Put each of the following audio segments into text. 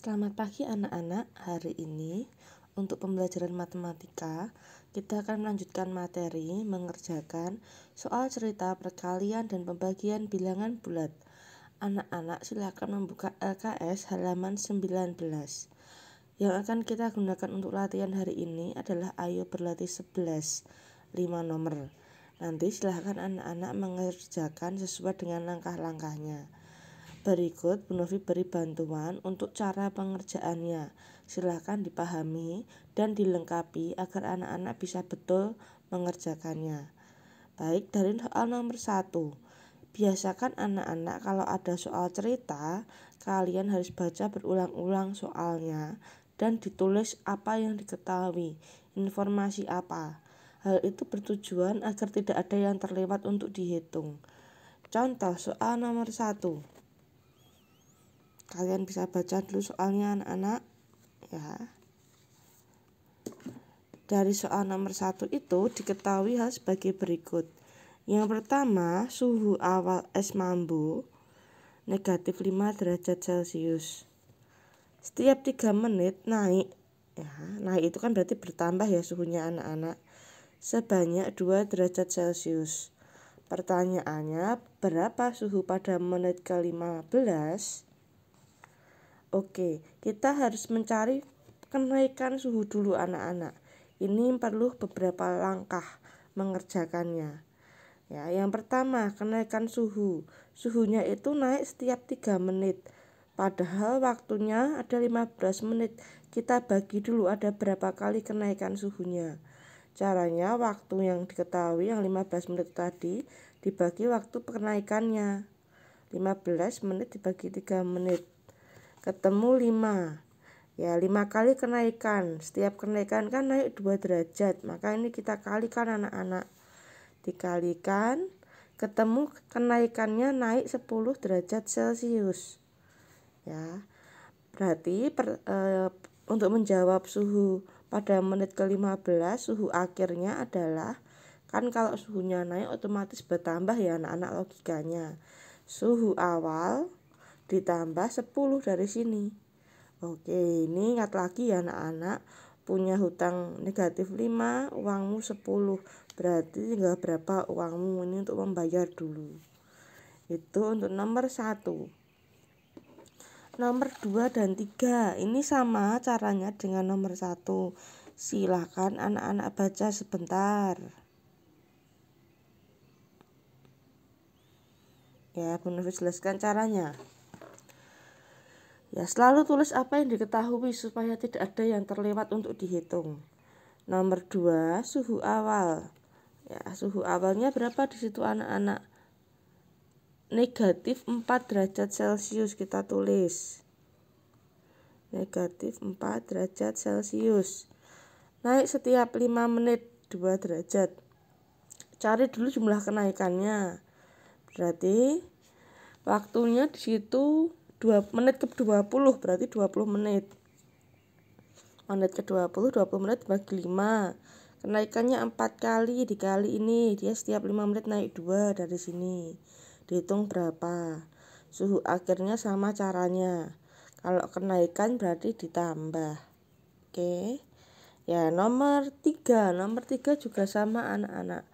Selamat pagi anak-anak. Hari ini untuk pembelajaran matematika kita akan melanjutkan materi mengerjakan soal cerita perkalian dan pembagian bilangan bulat. Anak-anak silakan membuka LKS halaman 19. Yang akan kita gunakan untuk latihan hari ini adalah Ayo Berlatih 11, 5 nomor. Nanti silakan anak-anak mengerjakan sesuai dengan langkah-langkahnya. Berikut Bu Novi beri bantuan untuk cara pengerjaannya. Silakan dipahami dan dilengkapi agar anak-anak bisa betul mengerjakannya. Baik, dari soal nomor 1. Biasakan anak-anak kalau ada soal cerita, kalian harus baca berulang-ulang soalnya dan ditulis apa yang diketahui, informasi apa. Hal itu bertujuan agar tidak ada yang terlewat untuk dihitung. Contoh soal nomor 1. Kalian bisa baca dulu soalnya anak-anak ya. Dari soal nomor 1 itu diketahui hal sebagai berikut. Yang pertama, suhu awal es mambu negatif 5 derajat Celcius. Setiap 3 menit naik ya. Naik itu kan berarti bertambah ya suhunya anak-anak. Sebanyak 2 derajat Celcius. Pertanyaannya, berapa suhu pada menit ke-15? Oke, kita harus mencari kenaikan suhu dulu anak-anak. Ini perlu beberapa langkah mengerjakannya. Ya, yang pertama, kenaikan suhu. Suhunya itu naik setiap 3 menit. Padahal waktunya ada 15 menit. Kita bagi dulu ada berapa kali kenaikan suhunya. Caranya waktu yang diketahui yang 15 menit tadi dibagi waktu kenaikannya. 15 menit dibagi 3 menit. Ketemu 5. Ya, 5 kali kenaikan. Setiap kenaikan kan naik 2 derajat. Maka ini kita kalikan anak-anak. Dikalikan, ketemu kenaikannya naik 10 derajat Celcius. Ya. Berarti untuk menjawab suhu pada menit ke-15, suhu akhirnya adalah, kan kalau suhunya naik otomatis bertambah ya anak-anak logikanya. Suhu awal ditambah 10 dari sini. Oke, ini ingat lagi ya anak-anak, punya hutang negatif 5, uangmu 10. Berarti tinggal berapa uangmu ini untuk membayar dulu. Itu untuk nomor 1. Nomor 2 dan 3 ini sama caranya dengan nomor 1. Silakan anak-anak baca sebentar. Ya, Bu Novi jelaskan caranya. Ya, selalu tulis apa yang diketahui supaya tidak ada yang terlewat untuk dihitung. Nomor 2, suhu awal. Ya, suhu awalnya berapa di situ anak-anak? Negatif 4 derajat Celcius kita tulis. Negatif 4 derajat Celcius. Naik setiap 5 menit 2 derajat. Cari dulu jumlah kenaikannya. Berarti waktunya di situ 2 menit ke 20, berarti 20 menit. Menit ke 20 menit bagi 5. Kenaikannya 4 kali dikali ini, dia setiap 5 menit naik 2 dari sini. Dihitung berapa? Suhu akhirnya sama caranya. Kalau kenaikan berarti ditambah. Oke. Ya, nomor 3 juga sama anak-anak.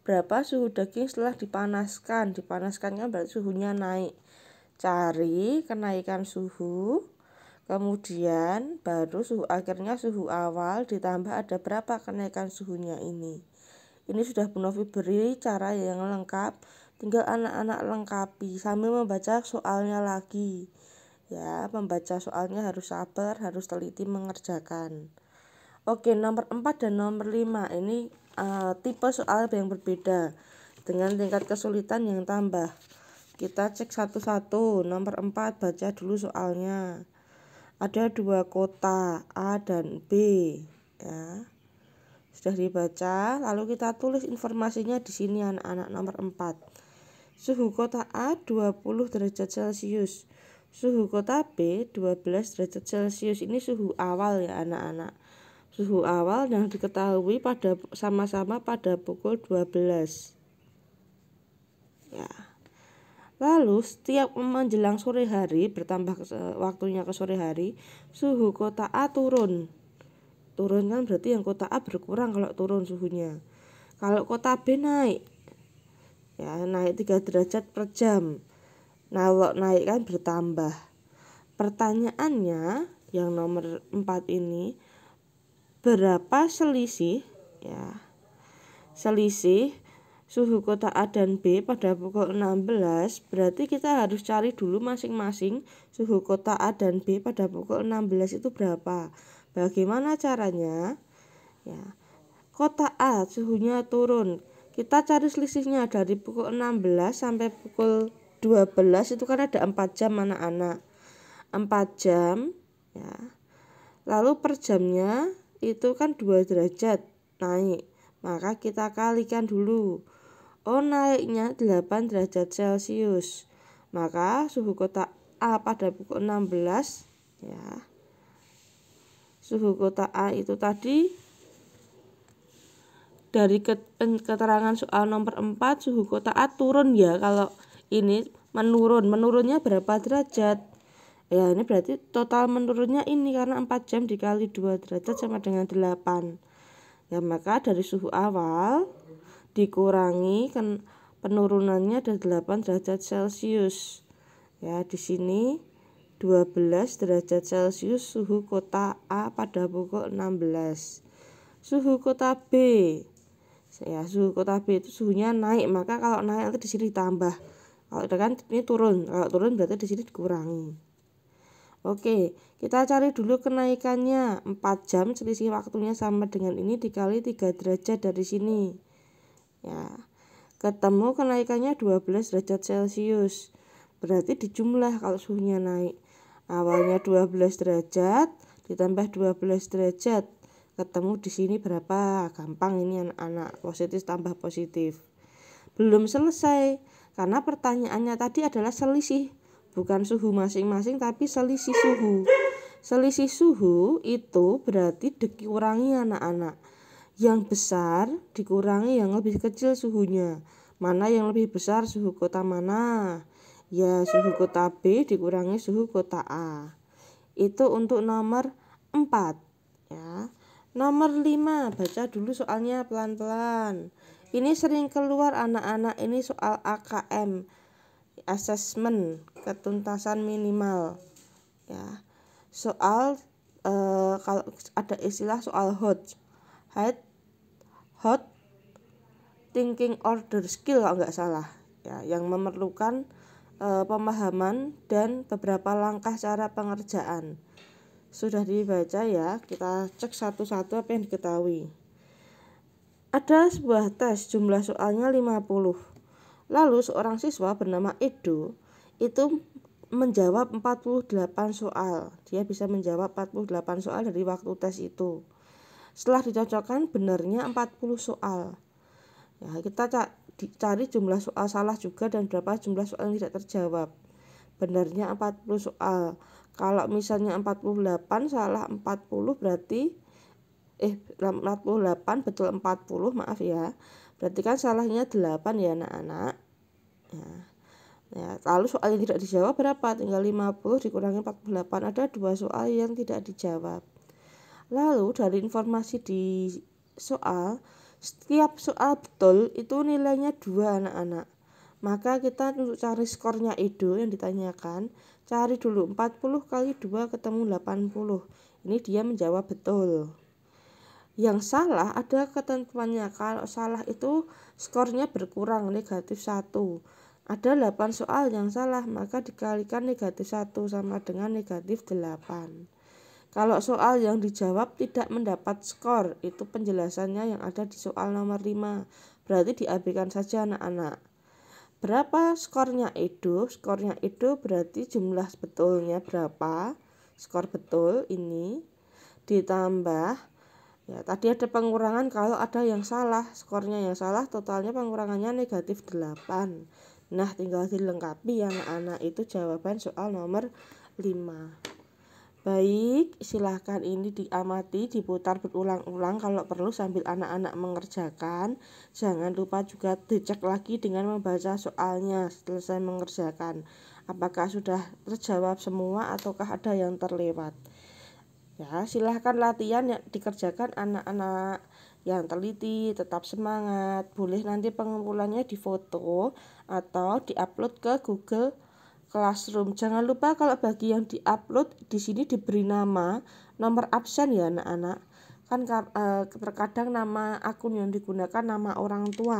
Berapa suhu daging setelah dipanaskan? Dipanaskannya berarti suhunya naik. Cari kenaikan suhu, kemudian baru suhu akhirnya suhu awal ditambah ada berapa kenaikan suhunya ini. Ini sudah Bu Novi beri cara yang lengkap, tinggal anak-anak lengkapi sambil membaca soalnya lagi. Ya, membaca soalnya harus sabar, harus teliti mengerjakan. Oke, nomor 4 dan nomor 5 ini tipe soal yang berbeda dengan tingkat kesulitan yang tambah. Kita cek satu-satu. Nomor 4, baca dulu soalnya. Ada 2 kota A dan B ya. Sudah dibaca, lalu kita tulis informasinya di sini anak-anak. Nomor 4. Suhu kota A 20 derajat Celcius. Suhu kota B 12 derajat Celcius. Ini suhu awal ya anak-anak. Suhu awal yang diketahui pada sama-sama pada pukul 12. Ya. Lalu setiap menjelang sore hari, bertambah waktunya ke sore hari, suhu kota A turun. Turun kan berarti yang kota A berkurang kalau turun suhunya. Kalau kota B naik, ya naik 3 derajat per jam. Nah, kalau naik kan bertambah. Pertanyaannya yang nomor 4 ini, berapa selisih ya? Selisih suhu kota A dan B pada pukul 16, berarti kita harus cari dulu masing-masing suhu kota A dan B pada pukul 16 itu berapa. Bagaimana caranya? Ya, kota A suhunya turun. Kita cari selisihnya dari pukul 16 sampai pukul 12 itu kan ada 4 jam anak-anak. 4 jam ya. Lalu per jamnya itu kan 2 derajat naik. Maka kita kalikan dulu. Oh, naiknya 8 derajat Celcius. Maka suhu kota A pada pukul 16 ya. Suhu kota A itu tadi dari keterangan soal nomor 4, suhu kota A turun ya. Kalau ini menurunnya berapa derajat? Ya, ini berarti total menurunnya ini karena 4 jam dikali 2 derajat sama dengan 8. Ya, maka dari suhu awal dikurangi penurunannya ada 8 derajat Celcius. Ya, di sini 12 derajat Celcius suhu kota A pada pukul 16. Suhu kota B. Ya, suhu kota B itu suhunya naik, maka kalau naik nanti di sini ditambah. Kalau kan ini turun. Kalau turun berarti di sini dikurangi. Oke, kita cari dulu kenaikannya. 4 jam selisih waktunya sama dengan ini dikali 3 derajat dari sini. Ya, ketemu kenaikannya 12 derajat Celcius. Berarti dijumlah kalau suhunya naik. Awalnya 12 derajat ditambah 12 derajat. Ketemu di sini berapa? Gampang ini anak-anak. Positif tambah positif. Belum selesai karena pertanyaannya tadi adalah selisih, bukan suhu masing-masing tapi selisih suhu. Selisih suhu itu berarti dikurangi anak-anak. Yang besar dikurangi yang lebih kecil suhunya. Mana yang lebih besar, suhu kota mana? Ya, suhu kota B dikurangi suhu kota A. Itu untuk nomor 4 ya. Nomor 5, baca dulu soalnya pelan-pelan. Ini sering keluar anak-anak, ini soal AKM, assessment ketuntasan minimal ya. Soal kalau ada istilah soal hot thinking order skill kalau nggak salah ya, yang memerlukan pemahaman dan beberapa langkah cara pengerjaan. Sudah dibaca ya, kita cek satu-satu apa yang diketahui. Ada sebuah tes, jumlah soalnya 50. Lalu seorang siswa bernama Edo itu menjawab 48 soal. Dia bisa menjawab 48 soal dari waktu tes itu. Setelah dicocokkan benarnya 40 soal. Ya, kita cari jumlah soal salah juga dan berapa jumlah soal yang tidak terjawab. Benarnya 40 soal. Kalau misalnya 48 salah 40 berarti 48 betul 40, maaf ya. Berarti kan salahnya 8 ya anak-anak. Ya, lalu soal yang tidak dijawab berapa? Tinggal 50 dikurangi 48. Ada 2 soal yang tidak dijawab. Lalu dari informasi di soal, setiap soal betul itu nilainya 2 anak-anak. Maka kita untuk cari skornya Edo yang ditanyakan, cari dulu 40 kali 2 ketemu 80. Ini dia menjawab betul. Yang salah ada ketentuannya. Kalau salah itu skornya berkurang, negatif 1. Ada 8 soal yang salah, maka dikalikan negatif 1 sama dengan negatif 8. Kalau soal yang dijawab tidak mendapat skor, itu penjelasannya yang ada di soal nomor 5. Berarti diabaikan saja anak-anak. Berapa skornya Edo? Skornya Edo berarti jumlah betulnya berapa? Skor betul ini ditambah, ya tadi ada pengurangan kalau ada yang salah. Skornya yang salah, totalnya pengurangannya negatif 8. Nah, tinggal dilengkapi anak-anak, itu jawaban soal nomor 5. Baik, silahkan ini diamati, diputar berulang-ulang kalau perlu sambil anak-anak mengerjakan. Jangan lupa juga dicek lagi dengan membaca soalnya selesai mengerjakan. Apakah sudah terjawab semua ataukah ada yang terlewat? Ya, silahkan latihan yang dikerjakan anak-anak yang teliti, tetap semangat. Boleh nanti pengumpulannya difoto atau diupload ke Google Classroom. Jangan lupa kalau bagi yang diupload di sini diberi nama, nomor absen ya anak-anak. Kan terkadang nama akun yang digunakan nama orang tua.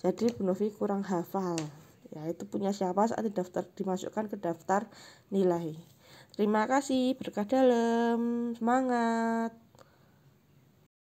Jadi Bu Novi kurang hafal. Ya, itu punya siapa saat dimasukkan ke daftar nilai. Terima kasih, berkah dalam, semangat.